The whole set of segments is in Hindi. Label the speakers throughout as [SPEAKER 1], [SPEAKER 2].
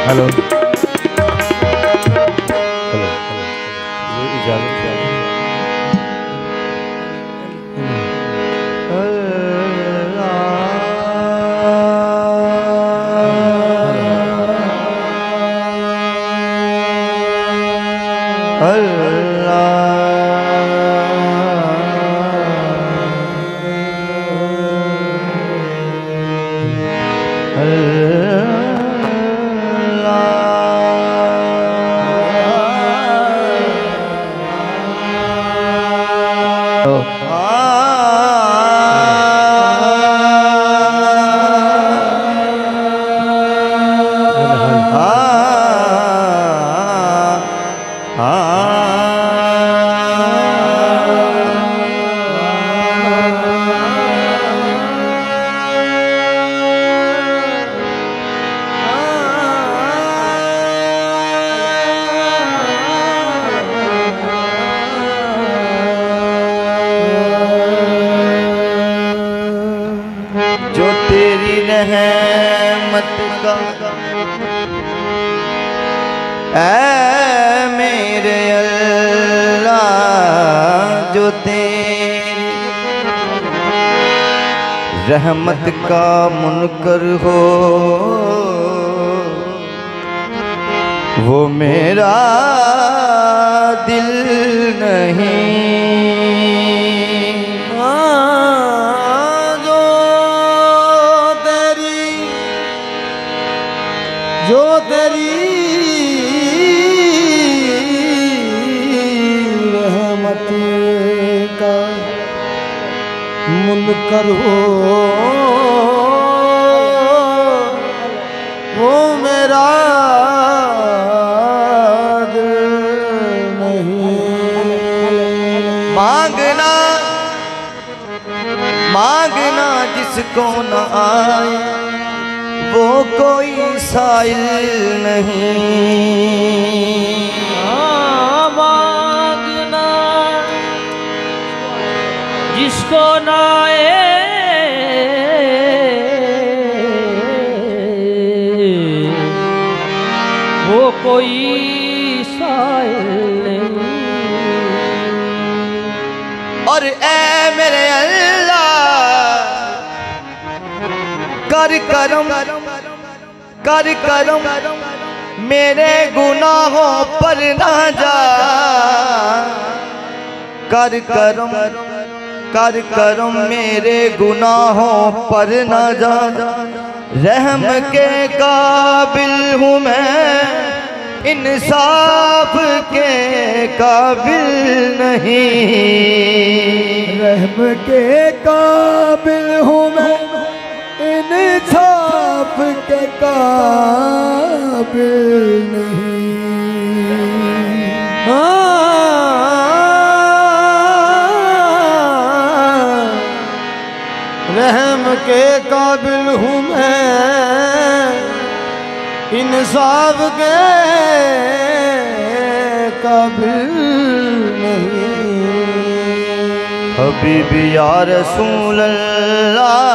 [SPEAKER 1] हेलो हेलो इजाजत मेरे अल्लाह जो तेरी रहमत का मुनकर हो वो मेरा दिल नहीं। जो तेरी रहमत का मुनकर हो वो मेरा दिल नहीं। मांगना मांगना जिसको न आए वो कोई साइल नहीं।
[SPEAKER 2] मांगना जिसको ना आए वो कोई साइल नहीं।
[SPEAKER 1] और ऐ मेरे अल्लाह कर करम कर करम मेरे गुनाहों पर ना जा। कर करम मेरे गुनाहों पर ना जा। रहम के काबिल हूँ मैं इंसाफ के काबिल नहीं। रहम के काबिल हूँ मैं इंसाफ के काबिल नहीं। रहम के काबिल हूँ मैं इंसाफ के काबिल नहीं। हबीबी या रसूल अल्लाह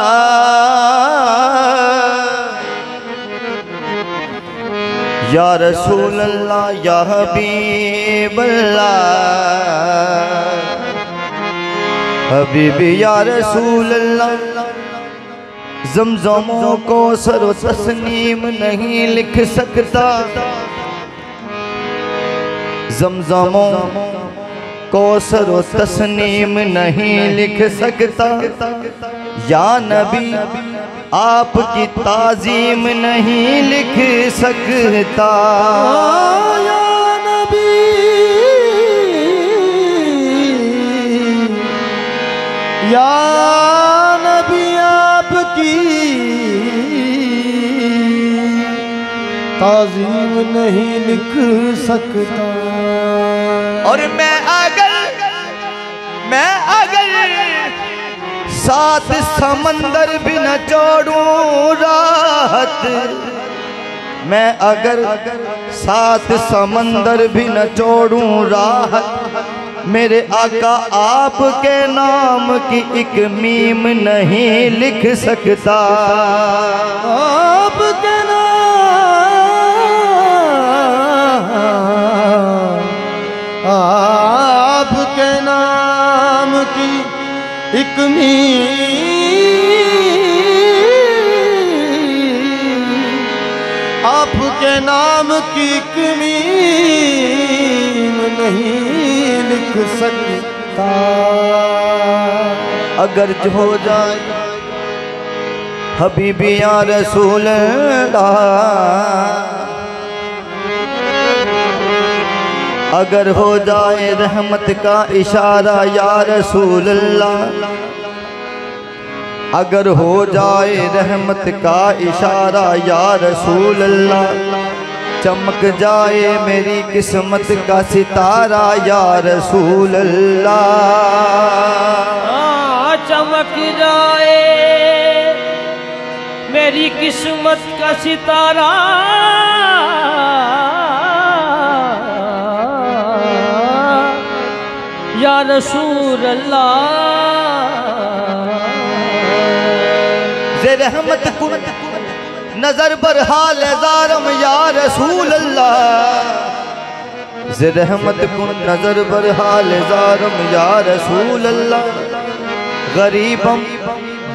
[SPEAKER 1] या रसूल अल्लाह या हबीब अल्लाह। हबीबी या रसूल अल्लाह ज़मज़मों को सरो तस्नीम नहीं लिख सकता। ज़मज़मों को सरो तस्नीम नहीं लिख सकता। या नबी आपकी ताज़ीम नहीं लिख सकता। या नबी या नबी आपकी ताज़ीम नहीं लिख सकता। और मैं अगर सात समंदर भी न छोड़ूं राहत। मैं अगर सात समंदर भी न छोड़ूं राहत। मेरे आका आपके नाम की एक मीम नहीं लिख सकता। आपके नाम
[SPEAKER 3] आपके नाम की एक आपके नाम की एक मीम नहीं लिख सकता।
[SPEAKER 1] अगर जो हो जाए हबीबी या रसूल अल्लाह, अगर हो जाए रहमत का इशारा या रसूल अल्लाह, अगर हो जाए रहमत का इशारा या रसूल अल्लाह, चमक जाए मेरी किस्मत का सितारा या रसूल अल्लाह।
[SPEAKER 2] चमक जाए मेरी किस्मत का सितारा या रसूल अल्लाह।
[SPEAKER 1] जे रहमत कुन नजर पर हाल ज़ारम या रसूल अल्लाह, जे रहमत कुन नजर पर हाल ज़ारम या रसूल अल्लाह। गरीबम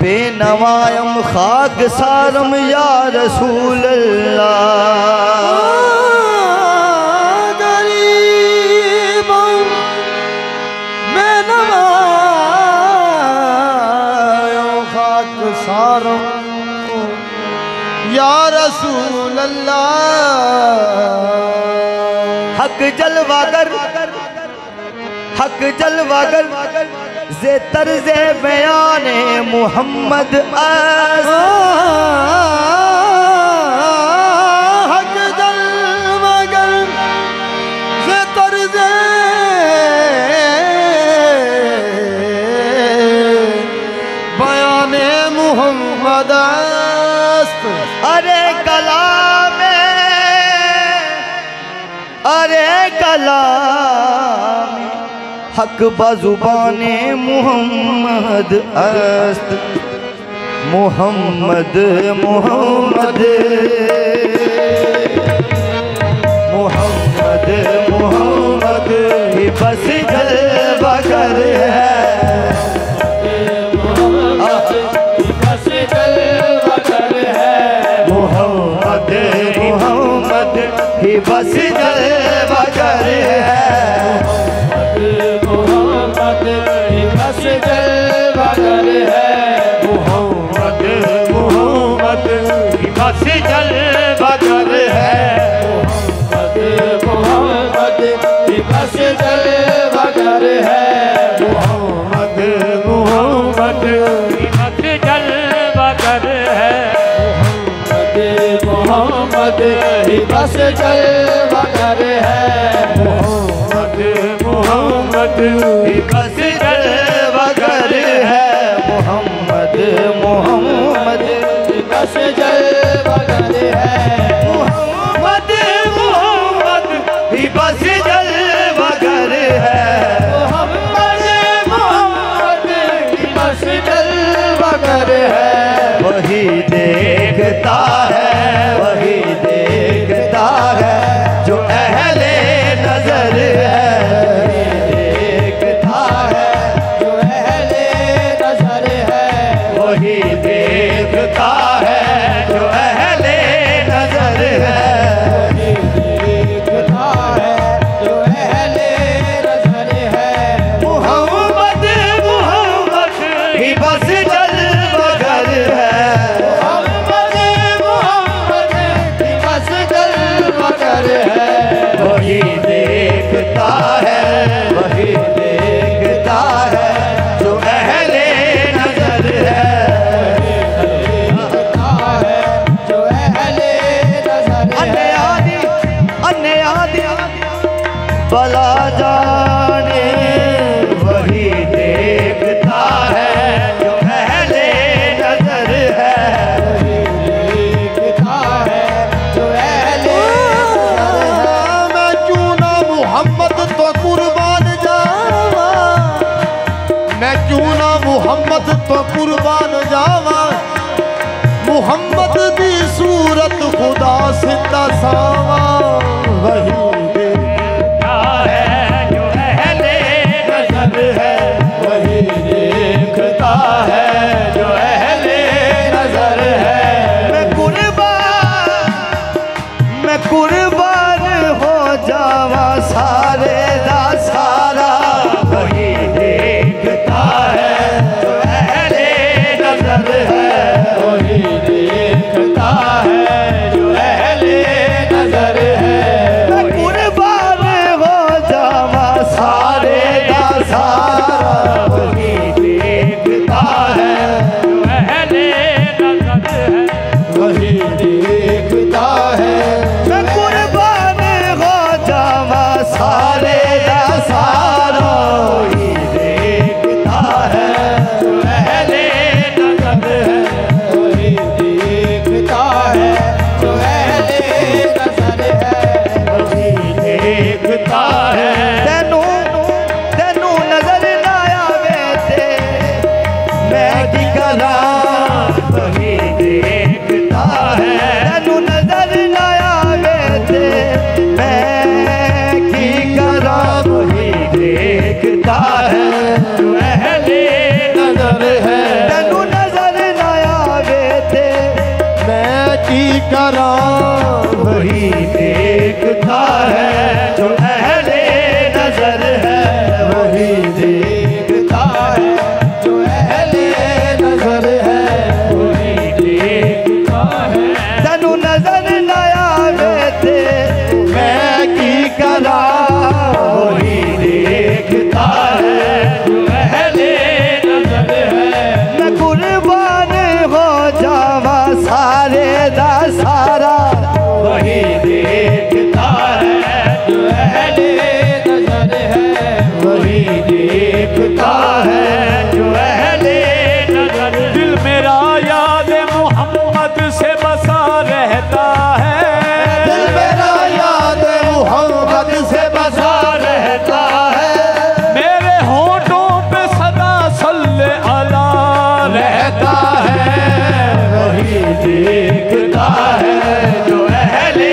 [SPEAKER 1] बेनवायम खाक सारम या रसूल अल्लाह।
[SPEAKER 3] गरीबम बेनवायम खाक सारम या रसूल अल्लाह।
[SPEAKER 1] हक जलवागर, हक जलवागर जे तर्ज़े बयाने मोहम्मद
[SPEAKER 3] हक जलवागर जे तर्ज़े बयाने मोहम्मद।
[SPEAKER 1] अरे कलामे, अरे कलाम हक बाजुबाने मोहम्मद अस्त। मोहम्मद मोहम्मद मोहम्मद मोहम्मद ही बस जलवागर है। मोहम्मद मोहम्मद ही बस जलवागर है।
[SPEAKER 3] मोहम्मद ही बस जलवागर है। मोहम्मद मोहम्मद ही बस जलवागर है। मोहम्मद ही बस जलवागर है। मोहम्मद मोहम्मद ही बस जलवागर है। मोहम्मद ही बस जलवागर है। मोहम्मद मोहम्मद ही बस
[SPEAKER 1] जलवागर है। मोहम्मद मोहम्मद
[SPEAKER 3] ही बस जलवागर है।
[SPEAKER 1] मोहम्मद मोहम्मद ही बस जलवागर है।
[SPEAKER 3] मोहम्मद मोहम्मद ही बस जलवागर है।
[SPEAKER 1] वही देखता है, वही देखता है जो अहले नजर है। देखता है
[SPEAKER 3] जो अहले नजर है।
[SPEAKER 1] वही देखता है जो अहले नजर है।
[SPEAKER 3] देखता है जो अहले नजर है।
[SPEAKER 1] मोहम्मद मोहम्मद ही बस जलवागर है।
[SPEAKER 3] मोहम्मद मोहम्मद ही बस जलवागर है।
[SPEAKER 1] वही देखता है, वही देखता है जो अहले नजर है।
[SPEAKER 3] देखता है जो अहले नजर
[SPEAKER 1] अन्य
[SPEAKER 3] है।
[SPEAKER 1] आदि, अन्य आदि भला जाने वही देखता है जो अहले नजर है।
[SPEAKER 3] देखता है जो अहले नजर है। मैं क्यों ना मोहम्मद तो कुर्बान जावा। मैं क्यों ना मोहम्मद तो कुर्बान जावा। मोहम्मद दी सूरत खुदा सिद्धा सावा। वही देखता है जो
[SPEAKER 1] कुर्बान हो जावा सारे दा सारा वही देखता है जो अहले नजर है
[SPEAKER 3] वही देखता है जो अहले नजर है
[SPEAKER 1] मैं कुर्बान हो जावा सारे दा सारा
[SPEAKER 3] वही देखता है
[SPEAKER 2] जो अहले नजर है
[SPEAKER 3] वही देखता है
[SPEAKER 1] मैं कुर्बान हो जावा सारे दा सारा
[SPEAKER 3] वही देखता है जो अहले नजर है वही देखता है जो अहले नजर है वही देखता है
[SPEAKER 1] तेनू तेनू नजर ना आवे ते मैं की करा
[SPEAKER 3] वही देखता है
[SPEAKER 1] तेनू नजर ना आवे ते मैं की करा
[SPEAKER 3] वही देखता है जो अहले नजर है
[SPEAKER 1] तेनू नजर ना आवे ते
[SPEAKER 3] मैं की करा वही देखता है जो अहले नजर है वही देखता है जो अहले नजर है वही देखता है
[SPEAKER 1] तेनू नजर ना आवे ते
[SPEAKER 3] मैं की करा वही देखता है जो अहले नजर है
[SPEAKER 1] मैं कुर्बान हो जावा सारे दा सारा
[SPEAKER 3] वही देखता है जो अहले नजर है वही देखता है जो अहले नजर दिल मेरा याद मोहम्मद से बसा रहता है दिल मेरा याद मोहम्मद से बसा रहता है मेरे होठों पे सदा सल्ले अला रहता है वही देखता है जो अहले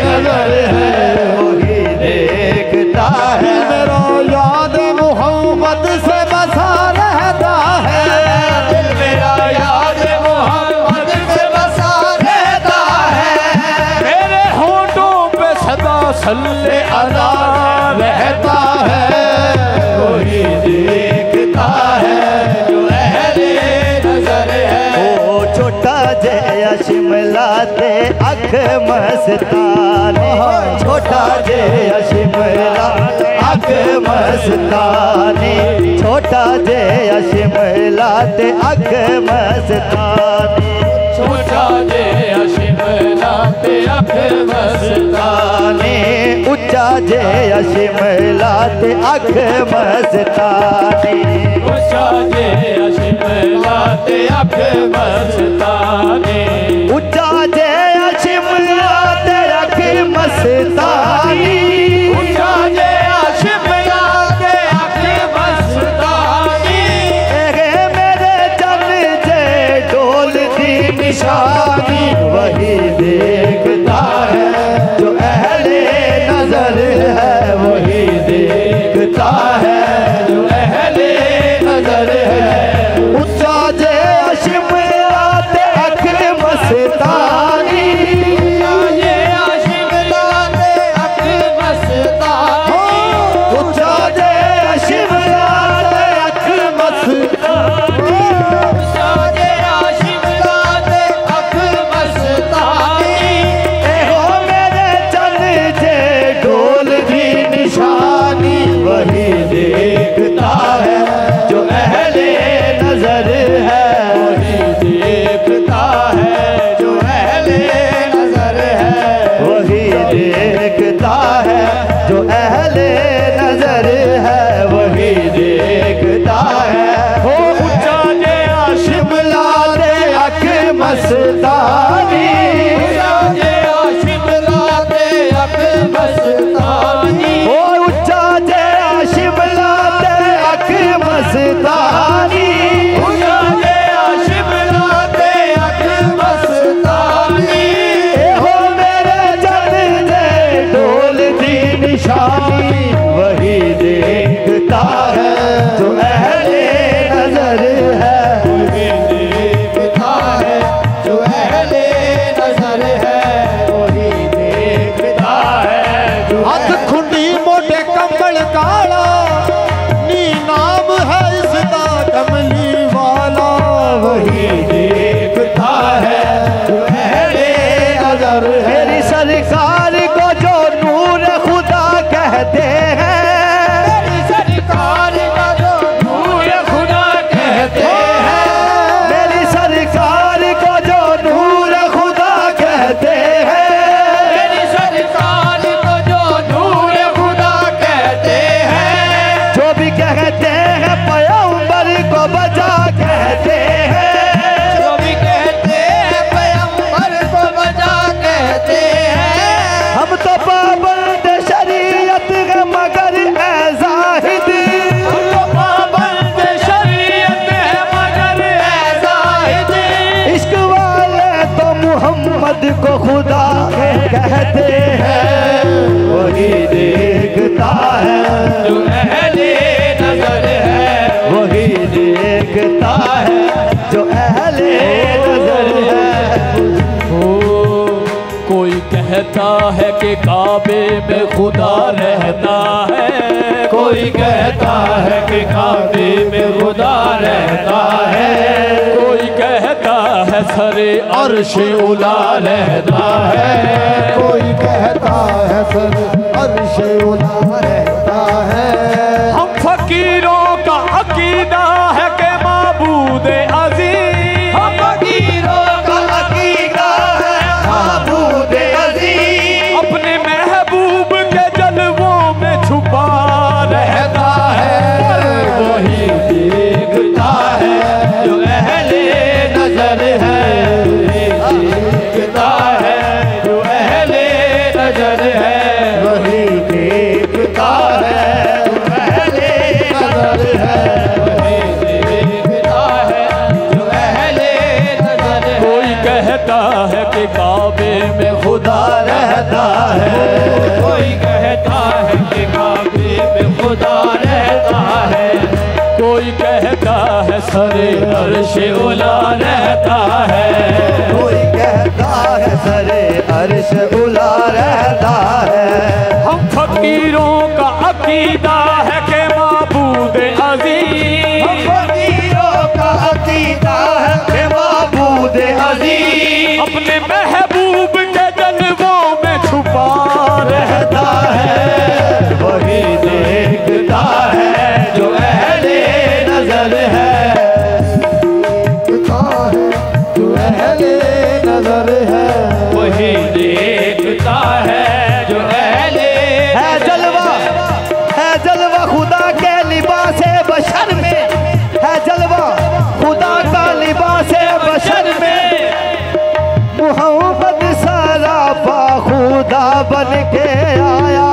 [SPEAKER 3] नजर है वही देखता है मेरा याद मोहम्मद से बसा रहता है दिल मेरा याद मोहम्मद से बसा रहता है मेरे होठों पे सदा सल्ले अला रहता है वही देखता है जो अहले नजर है
[SPEAKER 1] ओ छोटा जया शिमला ते अख मस्तानी छोटा जया शिमला अख मस्तानी छोटा जया शिमला ते अख मस्तानी
[SPEAKER 3] छोटा जे शिमला ते अख मस्तानी
[SPEAKER 1] उच्चा जया शिमला ते अख मस्तानी
[SPEAKER 3] उषा जे शिमला ते अख मस्तानी
[SPEAKER 1] उच्चा जया शिमला ते अख मस्तानी
[SPEAKER 3] उषा जे शिमला ते अख मस्तानी
[SPEAKER 1] मेरे जन जे डोल दी निशानी
[SPEAKER 3] वही देखता है जो अहले नजर है वही देखता है जो अहले नजर है
[SPEAKER 1] उच्चा जे शिमला ते अख मस्तानी
[SPEAKER 3] ये शिमला ते अख मस्तानी
[SPEAKER 1] जो भी कहते हैं पैगंबर को बजा कहते हैं,
[SPEAKER 3] जो भी कहते हैं पैगंबर को बजा कहते हैं।
[SPEAKER 1] हम तो पाबंद शरीयत है मगर ऐ ज़ाहिद,
[SPEAKER 3] हम तो पाबंद शरीयत है मगर ऐ ज़ाहिद।
[SPEAKER 1] इश्क वाले तो मोहम्मद को खुदा कहते हैं, वही देखता है
[SPEAKER 3] जो अहले नजर है,
[SPEAKER 1] वही देखता है जो अहले नजर है।
[SPEAKER 2] कोई कहता है कि काबे में खुदा रहता है,
[SPEAKER 3] कोई कहता है कि काबे में खुदा रहता है।
[SPEAKER 2] कोई कहता है सरे
[SPEAKER 3] अर्श उला रहता है, कोई कहता है सर अर्श उला रहता है।
[SPEAKER 2] हम फकीरों का अकीदा है कि माबूद अजीम,
[SPEAKER 3] हम फकीरों का अकीदा है माबूद अज़ीम।
[SPEAKER 2] अपने महबूब के जलवों में छुपा रहता है,
[SPEAKER 3] वही देखता है जो अहले नजर है, देखता है जो अहले नजर है, वही देखता है जो अहले नजर है, वही देखता है जो अहले नजर है।
[SPEAKER 2] कोई कहता है कि काबे में खुदा
[SPEAKER 3] रहता है, कोई कहता है कि काबे में खुदा रहता है।
[SPEAKER 2] कोई कहता है सरे अर्श उला रहता है,
[SPEAKER 1] कोई कहता है सरे अर्श उला रहता है।
[SPEAKER 2] हम फकीरों का अकीदा है कि माबूद अजीम,
[SPEAKER 1] हम फकीरों का अकीदा है कि माबूद अज़ीम
[SPEAKER 2] अपने महबूब के जलवों में छुपा रहता
[SPEAKER 1] है, वही देखता है जो अहले नजर है,
[SPEAKER 3] देखता है जो अहले नजर है,
[SPEAKER 2] वही देखता है जो अहले
[SPEAKER 1] है जलवा खुदा के लिबास बशर में, है जलवा खुदा का लिबास बशर में। मोहम्मद सारा खुदा बन के आया,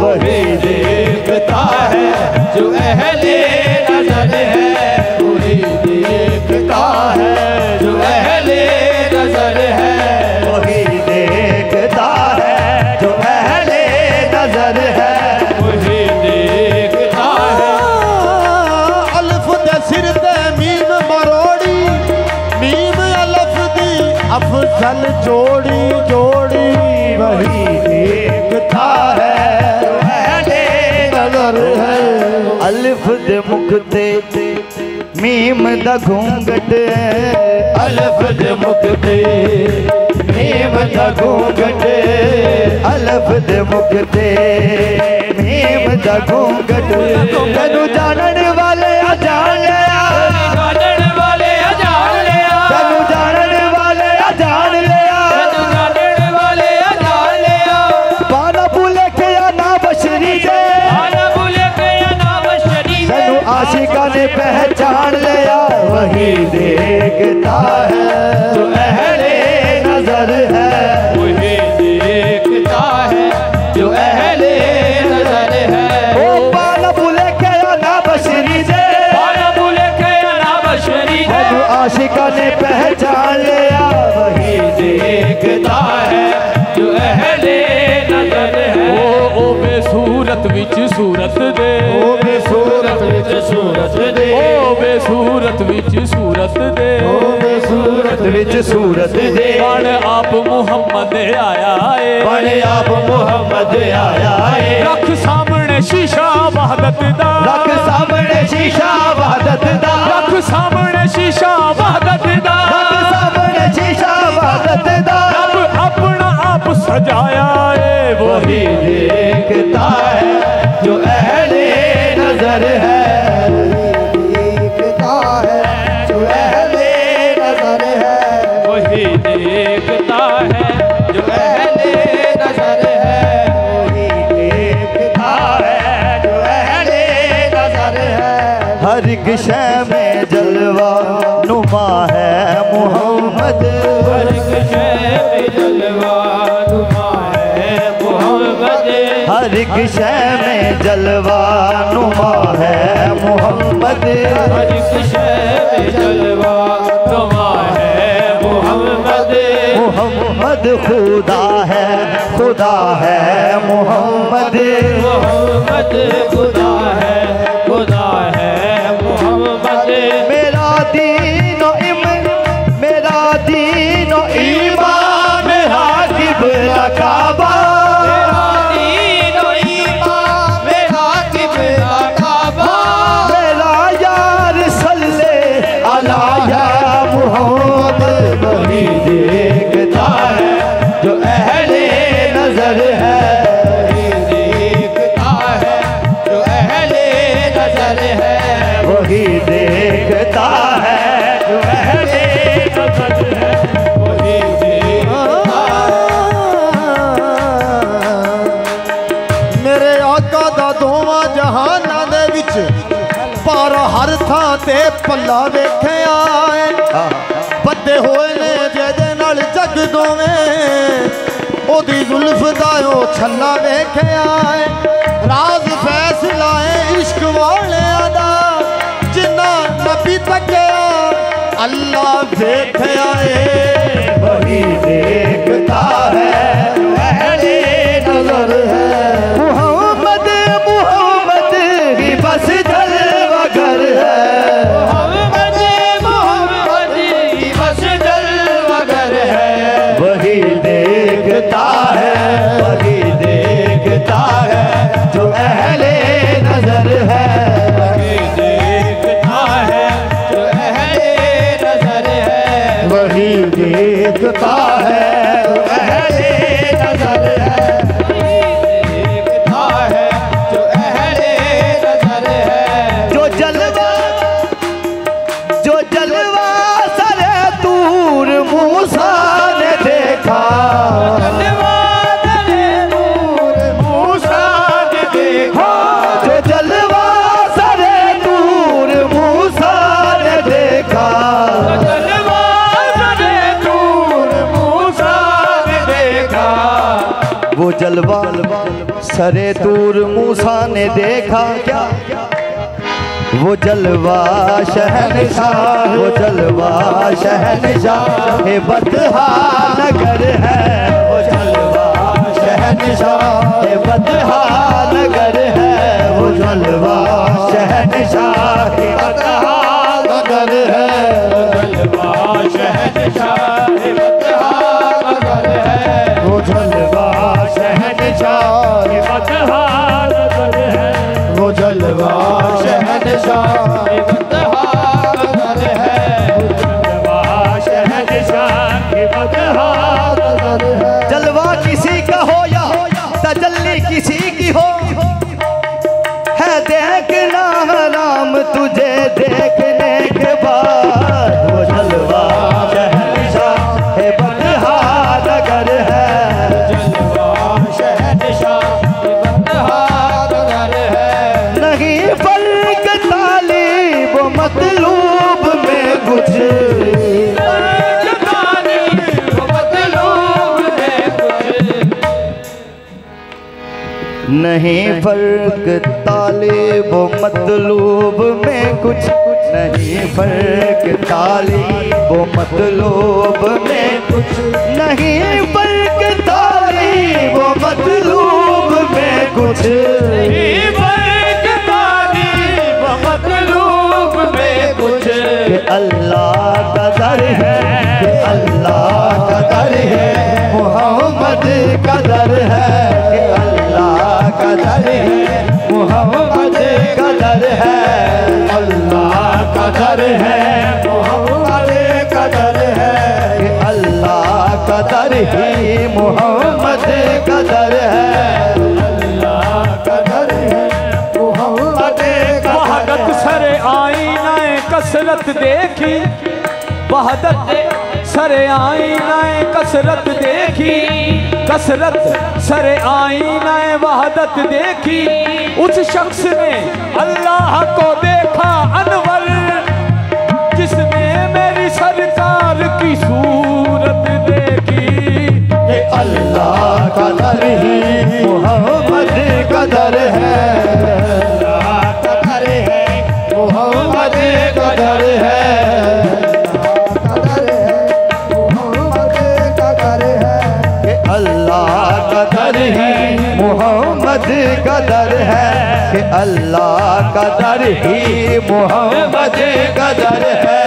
[SPEAKER 1] वही
[SPEAKER 3] देखता है जो अहले नजर है, वही देखता है जो अहले नजर है,
[SPEAKER 1] वही देखता है जो अहले नजर है,
[SPEAKER 3] वही देखता है। अल्फ दे सिर ते मीम मरोड़ी, मीम अलफ दी अफजल जोड़ी जोड़ी, वही देखता है जो अहले नजर है।
[SPEAKER 1] अलिफ दे मुख ते मीम दा घूंघट,
[SPEAKER 3] अल्फ दे मुख ते मीम दा घूंघट,
[SPEAKER 1] अलिफ दे मुख ते मीम दा घूंघट। तेनू जानन वाले आ जान लिया,
[SPEAKER 2] जानने वाले जान लिया,
[SPEAKER 1] तेनू जानन वाले आ जान लिया,
[SPEAKER 2] जानने वाले जान लिया,
[SPEAKER 1] पाना भूले के या ना बशरी जे,
[SPEAKER 2] आना भूले गया नाम शरीफ,
[SPEAKER 1] तेनू आशिका ने पहचान लिया, वही देखता है जो अहले नजर है,
[SPEAKER 3] वही देखता है जो अहले नजर है।
[SPEAKER 1] ओ पाना भूले के या ना बशरी जे,
[SPEAKER 2] आना भूले गया नाम शरीफ,
[SPEAKER 1] तेनू आशिका ने पहचान लिया, वही
[SPEAKER 3] देखता है जो अहले नजर है।
[SPEAKER 2] ओ बेसूरत विच सूरत दे,
[SPEAKER 3] ओ बेसूरत विच सूरत दे,
[SPEAKER 2] ओ बेसूरत विच सूरत दे,
[SPEAKER 3] ओ बेसूरत
[SPEAKER 1] विच सूरत दे,
[SPEAKER 2] बण आप मुहम्मद आया है,
[SPEAKER 3] बड़े आप मोहम्मद आया है।
[SPEAKER 2] रख सामने शीशा वहदत दा,
[SPEAKER 1] रख सामने शीशा वहदत दा,
[SPEAKER 2] रख सामने शीशा वहदत दा,
[SPEAKER 1] रख सामने शीशा वहदत दा,
[SPEAKER 2] रब अपना आप सजाया है,
[SPEAKER 1] वही देखता है जो अहले नजर है,
[SPEAKER 3] देखता है जो अहले नजर है,
[SPEAKER 2] वही देखता है
[SPEAKER 3] जो अहले नजर है,
[SPEAKER 1] वही देखता है जो अहले
[SPEAKER 3] नजर है।
[SPEAKER 1] हर एक शय में जलवा नुमा है मोहम्मद,
[SPEAKER 2] हर एक शय में जलवा नुमा है मोहम्मद,
[SPEAKER 1] हर एक शय में जलवा नुमा है मोहम्मद,
[SPEAKER 2] हर एक शय में जलवा नुमा है मोहम्मद,
[SPEAKER 1] मोहम्मद खुदा है मोहम्मद,
[SPEAKER 2] मोहम्मद खुदा है मोहम्मद।
[SPEAKER 1] मेरा दीनो ईमान मेरा किबला काबा,
[SPEAKER 2] मेरा दीनो ईमान मेरा किबला काबा,
[SPEAKER 1] मेरा यार सल्ले अला या मोहम्मद, वही देखता है जो अहले नजर है,
[SPEAKER 2] देखता है जो अहले नजर है,
[SPEAKER 1] वही देखता है जो अहले नजर है,
[SPEAKER 2] वही देखता
[SPEAKER 3] मेरे आका दा दोवां जहानां दे विच पर हर थां ते पल्ला वेखिया है। बद्दे होए ने जेदे नाल जग दोवें ओदी जुल्फ दा ओ छल्ला वेखिया है। राज फैसला है इश्क वालियां दा जिन्ना नबी तकिया अल्लाह देखिया है,
[SPEAKER 1] वही देखता है जो अहले नजर है। मोहम्मद मोहम्मद ही बस जलवागर है,
[SPEAKER 2] मोहम्मद मोहम्मद ही बस जलवागर है,
[SPEAKER 1] वही देखता है जो अहले नजर है,
[SPEAKER 2] वही देखता है जो अहले नजर है,
[SPEAKER 1] वही देखता है जो अहले नजर है।
[SPEAKER 2] देखता है जो अहले नजर है।
[SPEAKER 1] जो जलवा सरे दूर मूसा ने देखा, जो जलवा सरे दूर मूसा ने देखा, वो जलवा सरे दूर मूसा ने देखा क्या, वो जलवा शहनशाह, वो जलवा शहनशाह हे बतहा नगर है, वो जलवा शहनशाह हे बतहा नगर है, वो जलवा शहनशाह हे बतहा नगर है,
[SPEAKER 2] जलवा शहनशाह बतहा नगर है,
[SPEAKER 1] वो जलवा शहनशाह हे बतहा नगर है, वो जलवा शहनशाह
[SPEAKER 2] बतहा नगर है,
[SPEAKER 1] जलवा शहनशाह हे बतहा नगर है। जलवा किसी का हो या तजल्ली किसी की हो, है देखना हराम तुझे देखने के बाद, वो जलवा शहनशाह हे बतहा नगर है,
[SPEAKER 2] जलवा शहनशाह बतहा नगर है।
[SPEAKER 1] नहीं फर्क तालीब व मतलूब में कुछ, नहीं फर्क तालीब व मतलूब में कुछ, नहीं फर्क तालीब व मतलूब में कुछ, नहीं फर्क तालीब व मतलूब में कुछ,
[SPEAKER 2] मतलूब में कुछ,
[SPEAKER 1] कि अल्लाह का दर है, कि अल्लाह का दर है, मोहम्मद का दर है, कि अल्लाह का दर है, मोहम्मद का दर है, अल्लाह का दर है, मोहम्मद का दर है, कि अल्लाह का दर ही मोहम्मद का दर है, अल्लाह का दर है, मोहम्मद का दर
[SPEAKER 2] वहागत
[SPEAKER 1] है।
[SPEAKER 2] सरे आईना कसरत देखी, वहदत सरे आईनाए कसरत देखी, कसरत सरे आईनाए वहदत देखी। उस शख्स ने अल्लाह को देखा अनवर, जिसने मेरी सरकार की सूरत देखी।
[SPEAKER 3] ये अल्लाह का दर ही मोहम्मद का दर है, अल्लाह का दर है मोहम्मद का दर है,
[SPEAKER 1] अल्लाह का दर ही मोहम्मद का दर है, कि अल्लाह का दर ही मोहम्मद का दर है,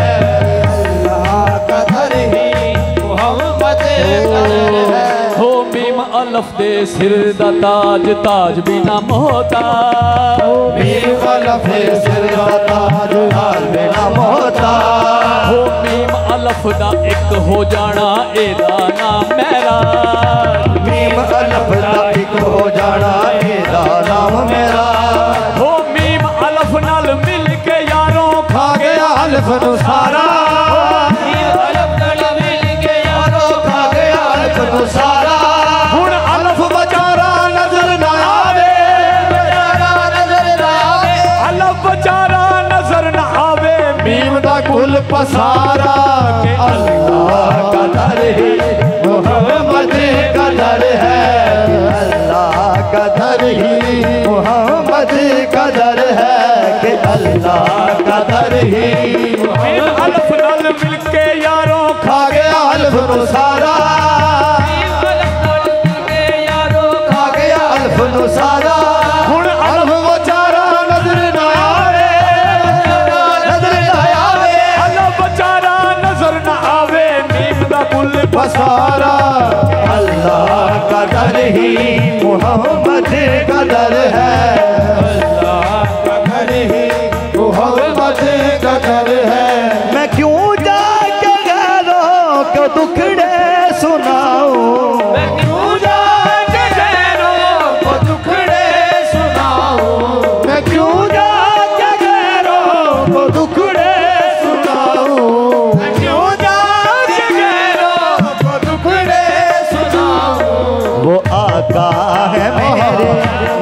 [SPEAKER 3] अल्लाह का दर ही मोहम्मद का दर है।
[SPEAKER 2] हो मीम अलफ दे सिर दा ताज, ताज बिना मोहता।
[SPEAKER 3] मीम अलफ दे सिर दा ताज, ताज बिना मोहता।
[SPEAKER 2] हो मीम अलफ दा एक हो जाना एदा नाम मेरा,
[SPEAKER 1] मीम अलफ दा एक हो जाना एदा नाम मेरा।
[SPEAKER 2] हो मीम अलफ नाल मिल के यारों खा गया अलफ नु सारा,
[SPEAKER 3] मीम अलफ नाल मिल के यारों खा गया अलफ नु सारा।
[SPEAKER 2] हुण अलफ
[SPEAKER 3] बेचारा नजर ना आवे, बेचारा नजर ना आवे,
[SPEAKER 2] अलफ बेचारा नजर न आवे।
[SPEAKER 3] मीम दा कुल पसारा, के अल्लाह का दर ही मोहम्मद का दर है,
[SPEAKER 1] अल्लाह का दर ही मोहम्मद का दर है, कि अल्लाह का दर ही
[SPEAKER 2] मीम अलफ नाल मिल के यारों
[SPEAKER 3] खा गया अलफ नु सारा, खा गया अलफ नु सारा।
[SPEAKER 2] हुण
[SPEAKER 3] अलफ बेचारा नजर ना आवे, नजर ना आवे,
[SPEAKER 2] अलफ बेचारा नजर न आवे। मीम दा कुल
[SPEAKER 3] पसारा,
[SPEAKER 1] अल्लाह का दर ही मोहम्मद का दर है,
[SPEAKER 3] अल्लाह का दर ही मोहम्मद का दर है।
[SPEAKER 1] मैं क्यों जाके गैरों को दुखड़े सुनाऊं,
[SPEAKER 3] मैं क्यों जाके गैरों को दुखड़े सुनाऊं, मैं क्यों जाके गैरों को दुखड़े सुनाऊं, मैं क्यों जाके गैरों को दुखड़े सुनाऊं।
[SPEAKER 1] वो आका है मेरे,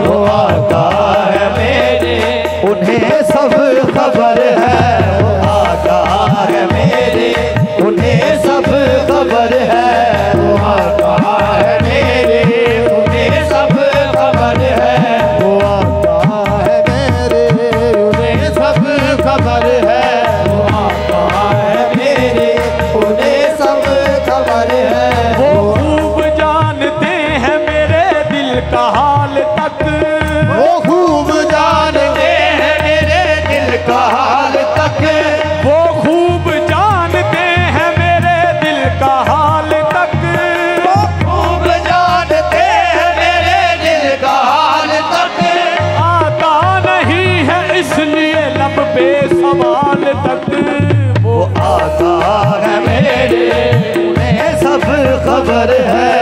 [SPEAKER 1] वो आका है मेरे, उन्हें सब खबर है, वो आका है मेरे, उन्हें सब खबर है,
[SPEAKER 3] वो आका है मेरे, उन्हें सब खबर है, वो आका है मेरे, उन्हें सब खबर है, वो आका है मेरे, उन्हें सब खबर है।
[SPEAKER 2] वो खूब जानते हैं मेरे दिल का हाल तक,
[SPEAKER 3] वो खूब जानते हैं मेरे दिल का हाल तक,
[SPEAKER 2] वो खूब जानते हैं मेरे दिल का हाल तक।
[SPEAKER 3] वो खूब जानते हैं मेरे दिल का हाल तक।
[SPEAKER 2] आता नहीं है इसलिए लब पे सवाल तक।
[SPEAKER 1] वो आका है मेरे, उन्हें सब खबर है,